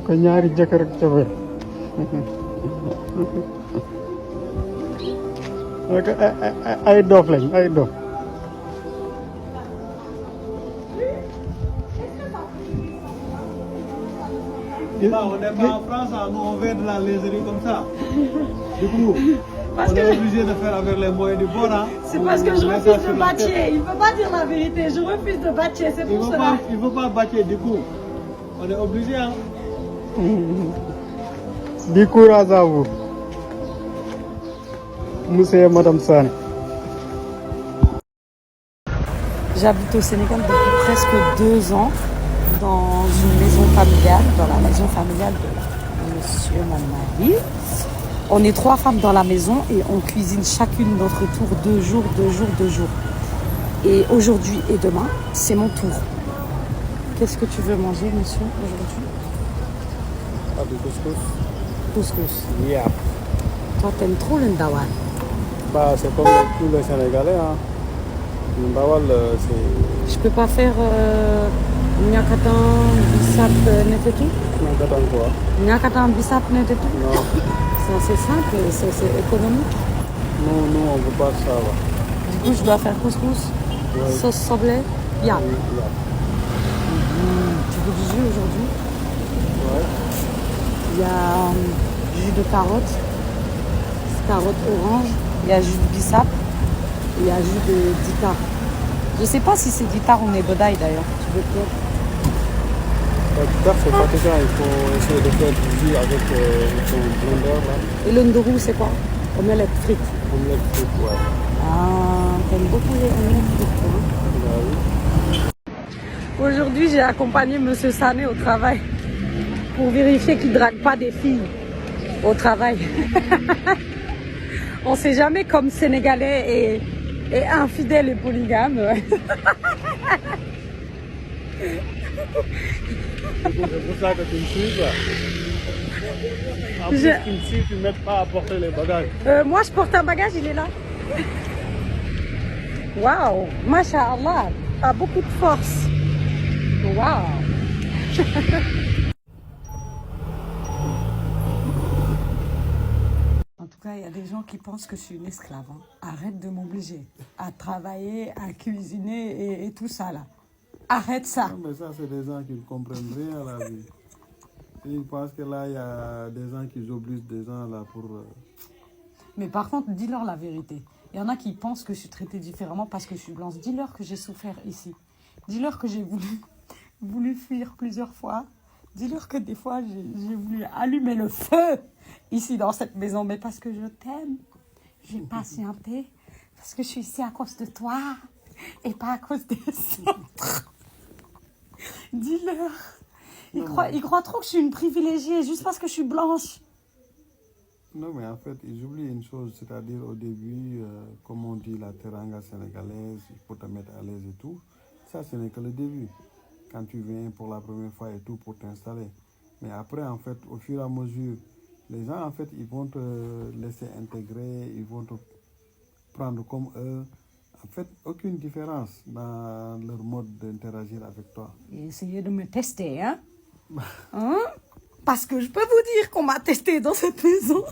ko ñaari jëkkër ak jabar ay dof lañ ay dof. On n'est pas en France, nous on vient de la léserie comme ça. Du coup, on est obligé de faire avec les moyens du bord. C'est parce que je refuse de bâtir. Il ne peut pas dire la vérité. Je refuse de bâtir. C'est pour cela. Il ne veut pas bâtir du coup. On est obligé. Hein. Du courage à vous, monsieur et madame Sane. J'habite au Sénégal depuis presque 2 ans dans une maison familiale, dans la maison familiale de monsieur, mon mari. On est 3 femmes dans la maison et on cuisine chacune notre tour 2 jours. Et aujourd'hui et demain, c'est mon tour. Qu'est-ce que tu veux manger, monsieur, aujourd'hui? Du couscous. Couscous. Yeah. Toi, t'aimes trop le ndawal. Bah, c'est comme tous les Sénégalais. Hein. Le ndawal, c'est... Je peux pas faire nyakatan bisap netetu? Nyakatan quoi? Nyakatan bisap netetu? Non. Ça, c'est simple, c'est économique. Non, on ne veut pas ça. Va. Du coup, je dois faire couscous, Ouais. sauce soblé, yam. Yeah. Tu veux du jus aujourd'hui? Ouais. Il y a jus de carotte orange, il y a jus de bissap, il y a jus de ditar. Je sais pas si c'est ditar ou nebodaï d'ailleurs. Tu veux peut-être? Ditar, c'est fatigant. Il faut essayer de faire du jus avec son blender. Là. Et le ndorou, c'est quoi? Omelette frite. Omelette frite, ouais. Ah, t'aimes beaucoup les omelettes frites, toi, hein? Bah, oui. Aujourd'hui, j'ai accompagné monsieur Sané au travail pour vérifier qu'il ne drague pas des filles au travail. On ne sait jamais comme Sénégalais et infidèle et polygame. C'est pour ça que tu me suis, quoi. En plus, tu me suis, tu ne m'aides pas à porter les bagages. Moi, je porte un bagage, il est là. Waouh, Masha'Allah, t'as beaucoup de force. Waouh. En tout cas, il y a des gens qui pensent que je suis une esclave. Hein. Arrête de m'obliger à travailler, à cuisiner et tout ça là. Arrête ça. Non, mais ça, c'est des gens qui ne comprennent rien à la vie. Et ils pensent que là, il y a des gens qui obligent des gens là pour... Mais par contre, dis-leur la vérité. Il y en a qui pensent que je suis traitée différemment parce que je suis blanche. Dis-leur que j'ai souffert ici. Dis-leur que j'ai voulu fuir plusieurs fois. Dis-leur que des fois, j'ai voulu allumer le feu ici dans cette maison. Mais parce que je t'aime, j'ai patienté. Parce que je suis ici à cause de toi et pas à cause des autres. Dis-leur. Ils croient trop que je suis une privilégiée juste parce que je suis blanche. Non, mais en fait, ils oublient une chose, c'est-à-dire au début, comme on dit, la teranga sénégalaise, il faut te mettre à l'aise et tout. Ça, ce n'est que le début. Quand tu viens pour la première fois et tout, pour t'installer. Mais après, en fait, au fur et à mesure, les gens, en fait, ils vont te laisser intégrer, ils vont te prendre comme eux. En fait, aucune différence dans leur mode d'interagir avec toi. Et essayez de me tester, hein? Hein? Parce que je peux vous dire qu'on m'a testé dans cette maison.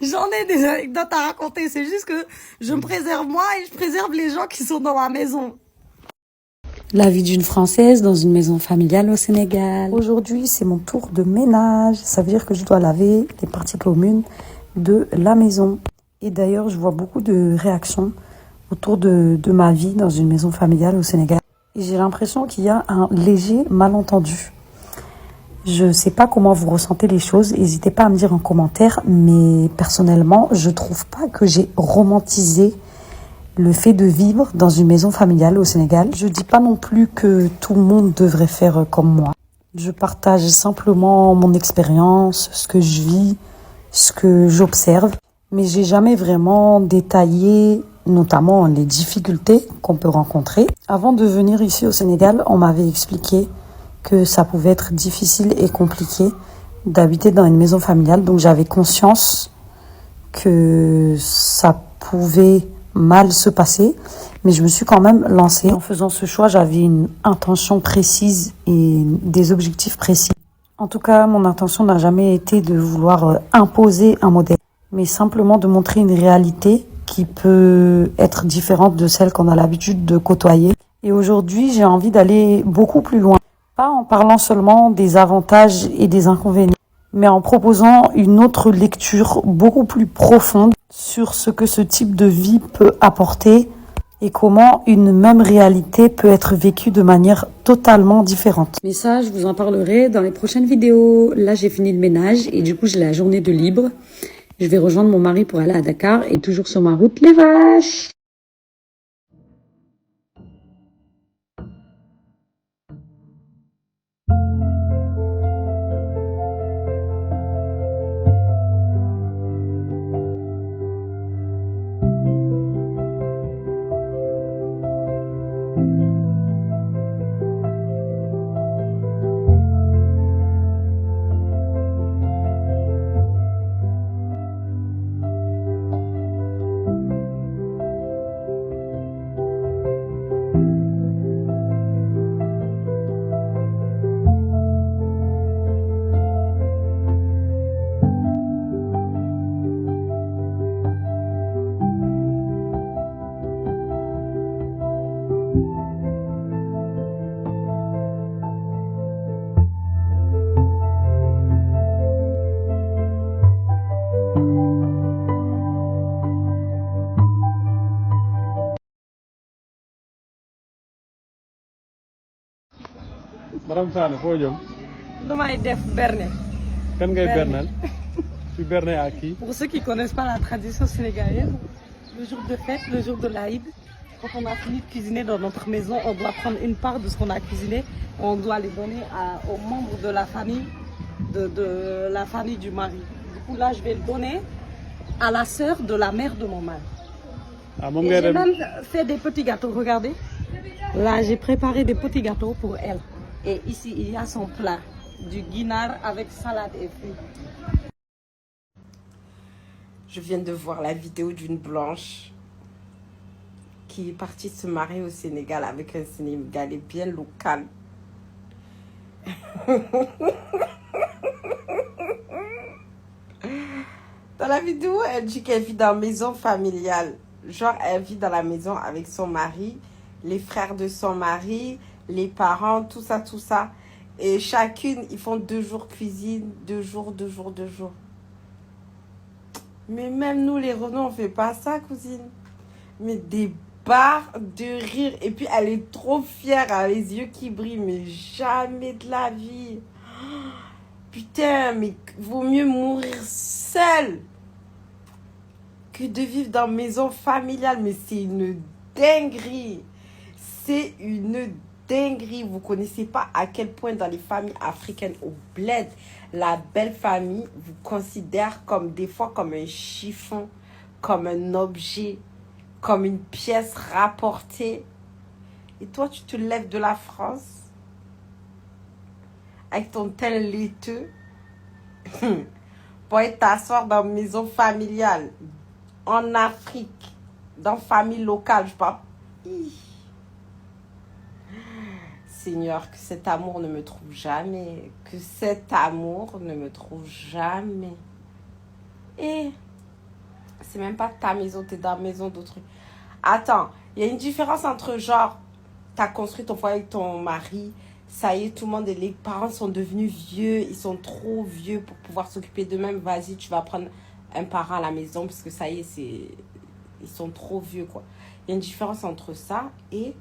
J'en ai des anecdotes à raconter. C'est juste que je me préserve moi et je préserve les gens qui sont dans ma maison. La vie d'une Française dans une maison familiale au Sénégal. Aujourd'hui, c'est mon tour de ménage. Ça veut dire que je dois laver les parties communes de la maison. Et d'ailleurs, je vois beaucoup de réactions autour de ma vie dans une maison familiale au Sénégal. Et j'ai l'impression qu'il y a un léger malentendu. Je ne sais pas comment vous ressentez les choses. N'hésitez pas à me dire en commentaire. Mais personnellement, je ne trouve pas que j'ai romantisé le fait de vivre dans une maison familiale au Sénégal. Je ne dis pas non plus que tout le monde devrait faire comme moi. Je partage simplement mon expérience, ce que je vis, ce que j'observe. Mais j'ai jamais vraiment détaillé, notamment les difficultés qu'on peut rencontrer. Avant de venir ici au Sénégal, on m'avait expliqué que ça pouvait être difficile et compliqué d'habiter dans une maison familiale. Donc j'avais conscience que ça pouvait mal se passer. Mais je me suis quand même lancée. En faisant ce choix, j'avais une intention précise et des objectifs précis. En tout cas, mon intention n'a jamais été de vouloir imposer un modèle, mais simplement de montrer une réalité qui peut être différente de celle qu'on a l'habitude de côtoyer. Et aujourd'hui, j'ai envie d'aller beaucoup plus loin. Pas en parlant seulement des avantages et des inconvénients, mais en proposant une autre lecture beaucoup plus profonde sur ce que ce type de vie peut apporter et comment une même réalité peut être vécue de manière totalement différente. Mais ça, je vous en parlerai dans les prochaines vidéos. Là, j'ai fini le ménage et du coup, j'ai la journée de libre. Je vais rejoindre mon mari pour aller à Dakar et toujours sur ma route, les vaches. Madame Sané foo jëm. Damay def berne. Kan ngay bernal. Tu bernes à qui? Pour ceux qui connaissent pas la tradition sénégalaise, le jour de fête, le jour de l'Aïd, quand on a fini de cuisiner dans notre maison, on doit prendre une part de ce qu'on a cuisiné, on doit les donner aux membres de la famille, de la famille du mari. Du coup là, je vais le donner à la sœur de la mère de mon mari. Ah, Et j'ai même fait des petits gâteaux, regardez. Là, j'ai préparé des petits gâteaux pour elle. Et ici, il y a son plat, du guinard avec salade et fruits. Je viens de voir la vidéo d'une blanche qui est partie se marier au Sénégal avec un Sénégalais bien local. Dans la vidéo, elle dit qu'elle vit dans une maison familiale. Genre, elle vit dans la maison avec son mari, les frères de son mari, les parents, tout ça, tout ça. Et chacune, ils font 2 jours cuisine, 2 jours, 2 jours, 2 jours. Mais même nous, les Renault, on fait pas ça, cousine. Mais des barres de rire. Et puis, elle est trop fière, elle a les yeux qui brillent. Mais jamais de la vie. Putain, mais vaut mieux mourir seule que de vivre dans une maison familiale. Mais c'est une dinguerie. C'est une dinguerie. Vous connaissez pas à quel point dans les familles africaines au bled, la belle famille vous considère comme des fois comme un chiffon, comme un objet, comme une pièce rapportée. Et toi, tu te lèves de la France avec ton teint laiteux pour aller t'asseoir dans une maison familiale en Afrique, dans une famille locale, je parle. Seigneur, que cet amour ne me trouve jamais. Que cet amour ne me trouve jamais. Et c'est même pas ta maison, t'es dans la maison d'autrui. Attends, il y a une différence entre genre, t'as construit ton foyer avec ton mari, ça y est, tout le monde, les parents sont devenus vieux, ils sont trop vieux pour pouvoir s'occuper d'eux-mêmes. Vas-y, tu vas prendre un parent à la maison parce que ça y est, ils sont trop vieux, quoi. Il y a une différence entre ça et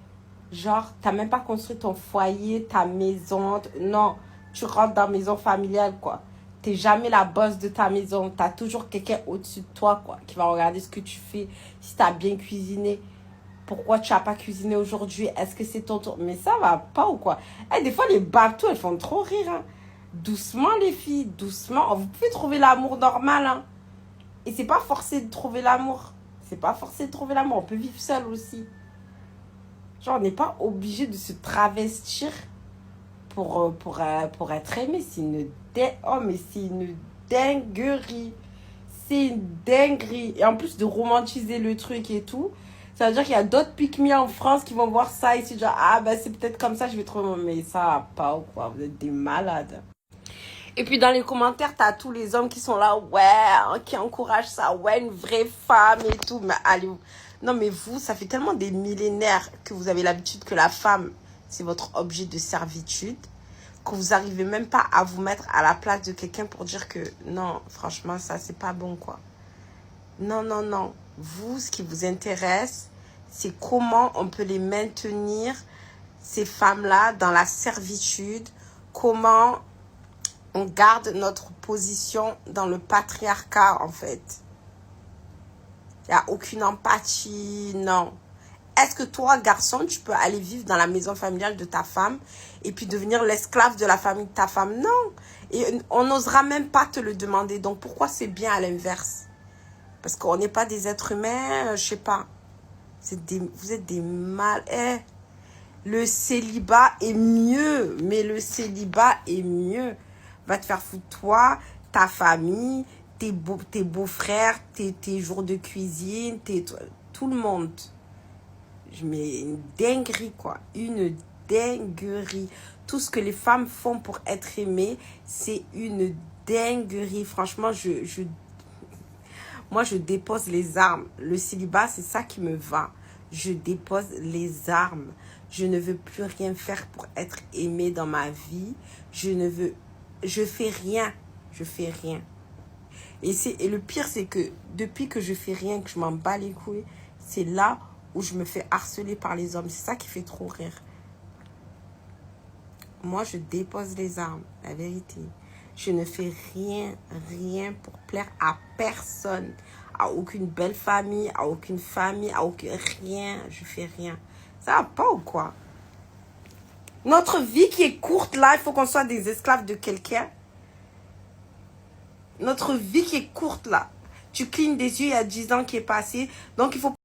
genre, t'as même pas construit ton foyer, ta maison. Non, tu rentres dans la maison familiale, quoi. T'es jamais la boss de ta maison. T'as toujours quelqu'un au-dessus de toi, quoi, qui va regarder ce que tu fais. Si t'as bien cuisiné, pourquoi tu n'as pas cuisiné aujourd'hui? Est-ce que c'est ton tour? Mais ça va pas ou quoi? Des fois, les bateaux, elles font trop rire. Hein. Doucement, les filles, doucement. Vous pouvez trouver l'amour normal. Hein. Et c'est pas forcé de trouver l'amour. C'est pas forcé de trouver l'amour. On peut vivre seul aussi. Genre, on n'est pas obligé de se travestir pour être aimé. C'est une oh, mais c'est une dinguerie. C'est une dinguerie. Et en plus de romantiser le truc et tout, Ça veut dire qu'il y a d'autres pique-me en France qui vont voir ça ici, genre, ah ben c'est peut-être comme ça, je vais trouver mon... Mais ça va pas ou quoi, vous êtes des malades. Et puis dans les commentaires, t'as tous les hommes qui sont là, ouais, qui encouragent ça, ouais, une vraie femme et tout. Mais allez, non mais vous, ça fait tellement des millénaires que vous avez l'habitude que la femme, c'est votre objet de servitude, que vous arrivez même pas à vous mettre à la place de quelqu'un pour dire que non, franchement, ça c'est pas bon quoi. Non, non, non. Vous, ce qui vous intéresse, c'est comment on peut les maintenir, ces femmes-là, dans la servitude. Comment on garde notre position dans le patriarcat, en fait. Il n'y a aucune empathie, non. Est-ce que toi, garçon, tu peux aller vivre dans la maison familiale de ta femme et puis devenir l'esclave de la famille de ta femme? Non. Et on n'osera même pas te le demander. Donc, pourquoi c'est bien à l'inverse? Parce qu'on n'est pas des êtres humains, je sais pas. Vous êtes des mal. Le célibat est mieux. Mais le célibat est mieux. Va te faire foutre toi, ta famille, tes beaux-frères, tes jours de cuisine, tout le monde. Mais une dinguerie, quoi. Une dinguerie. Tout ce que les femmes font pour être aimées, c'est une dinguerie. Franchement, moi, je dépose les armes. Le célibat, c'est ça qui me va. Je dépose les armes. Je ne veux plus rien faire pour être aimée dans ma vie. Je fais rien. Je fais rien. Et le pire, c'est que depuis que je fais rien, que je m'en bats les couilles, c'est là où je me fais harceler par les hommes. C'est ça qui fait trop rire. Moi, je dépose les armes. La vérité. Je ne fais rien pour plaire à personne. À aucune belle famille, à aucune famille, à aucun rien. Je fais rien. Ça va pas ou quoi? Notre vie qui est courte là, il faut qu'on soit des esclaves de quelqu'un. Notre vie qui est courte là. Tu clignes des yeux, il y a 10 ans qui est passé. Donc il faut